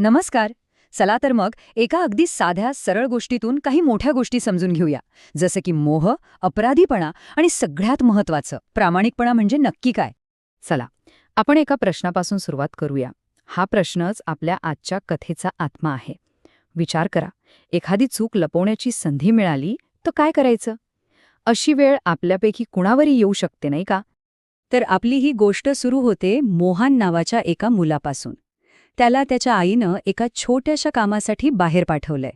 नमस्कार. चला तर मग एका अगदी साध्या सरळ गोष्टीतून काही मोठ्या गोष्टी समजून घेऊया. जसं की मोह, अपराधीपणा आणि सगळ्यात महत्वाचं प्रामाणिकपणा म्हणजे नक्की काय. चला, आपण एका प्रश्नापासून सुरुवात करूया. हा प्रश्नच आपल्या आजच्या कथेचा आत्मा आहे. विचार करा, एखादी चूक लपवण्याची संधी मिळाली तर काय करायचं? अशी वेळ आपल्यापैकी कुणावरही येऊ शकते नाही का? तर आपली ही गोष्ट सुरू होते मोहन नावाच्या एका मुलापासून. त्याला त्याच्या आईनं एका छोट्याशा कामासाठी बाहेर पाठवलंय.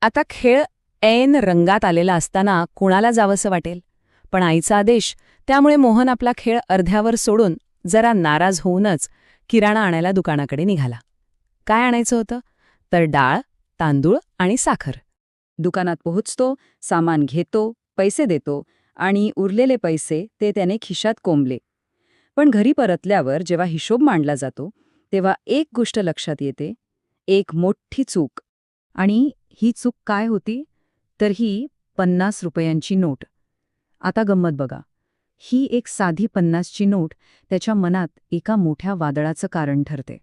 आता खेळ ऐन रंगात आलेला असताना कुणाला जावंसं वाटेल, पण आईचा आदेश, त्यामुळे मोहन आपला खेळ अर्ध्यावर सोडून जरा नाराज होऊनच किराणा आणायला दुकानाकडे निघाला. काय आणायचं होतं? तर डाळ, तांदूळ आणि साखर. दुकानात पोहोचतो, सामान घेतो, पैसे देतो आणि उरलेले पैसे ते त्याने खिशात कोंबले. पण घरी परतल्यावर जेव्हा हिशोब मांडला जातो तेव्हा एक गोष्ट लक्षात येते, एक मोठी चूक. आणि ही चूक काय होती? तर ही 50 रुपयांची नोट. आता गंमत बघा, ही एक साधी 50ची नोट त्याच्या मनात एका मोठ्या वादळाचं कारण ठरते.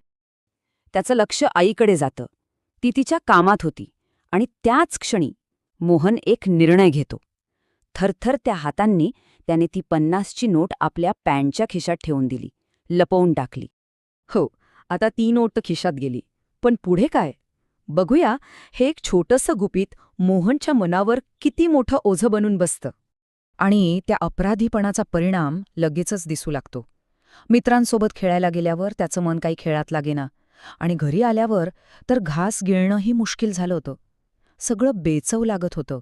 त्याचं लक्ष आईकडे जातं. ती तिच्या कामात होती आणि त्याच क्षणी मोहन एक निर्णय घेतो. थरथरत्या हातांनी त्याने ती 50ची नोट आपल्या पॅन्टच्या खिशात ठेवून दिली, लपवून टाकली. हो, आता ती नोट खिशात गेली. पण पुढे काय? बघूया. हे एक छोटंसं गुपित मोहनच्या मनावर किती मोठं ओझं बनून बसतं. आणि त्या अपराधीपणाचा परिणाम लगेचच दिसू लागतो. मित्रांसोबत खेळायला गेल्यावर त्याचं मन काही खेळात लागेना, आणि घरी आल्यावर तर घास गिळणंही मुश्किल झालं होतं. सगळं बेचव लागत होतं.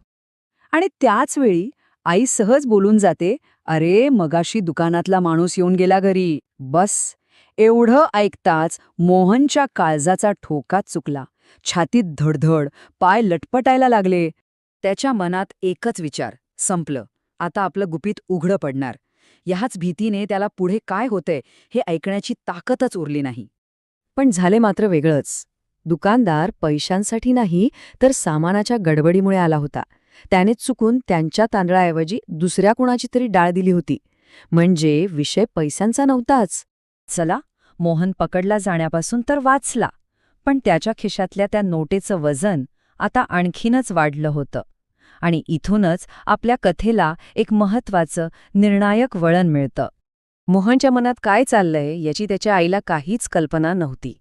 आणि त्याच वेळी आई सहज बोलून जाते, "अरे, मगाशी दुकानातला माणूस येऊन गेला घरी." बस, एवढं ऐकताच मोहनच्या काळजाचा ठोका चुकला. छातीत धडधड, पाय लटपटायला लागले. त्याच्या मनात एकच विचार, संपलं, आता आपलं गुपित उघडं पडणार. ह्याच भीतीने त्याला पुढे काय होतंय हे ऐकण्याची ताकदच उरली नाही. पण झाले मात्र वेगळंच. दुकानदार पैशांसाठी नाही तर सामानाच्या गडबडीमुळे आला होता. त्याने चुकून त्यांच्या तांदळाऐवजी दुसऱ्या कुणाची तरी डाळ दिली होती. म्हणजे विषय पैशांचा नव्हताच. चला, मोहन पकडला जाण्यापासून तर वाचला, पण त्याच्या खिशातल्या त्या नोटेचं वजन आता आणखीनच वाढलं होतं. आणि इथूनच आपल्या कथेला एक महत्वाचं, निर्णायक वळण मिळतं. मोहनच्या मनात काय चाललंय याची त्याच्या आईला काहीच कल्पना नव्हती.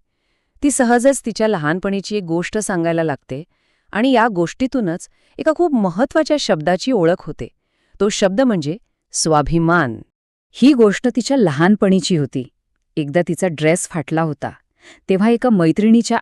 ती सहजच तिच्या लहानपणीची एक गोष्ट सांगायला लागते, आणि या गोष्टीतूनच एका खूप महत्वाच्या शब्दाची ओळख होते. तो शब्द म्हणजे स्वाभिमान. ही गोष्ट तिच्या लहानपणीची होती. एकदा तिचा ड्रेस फाटला होता. तेव्हा एका मैत्रिणीच्या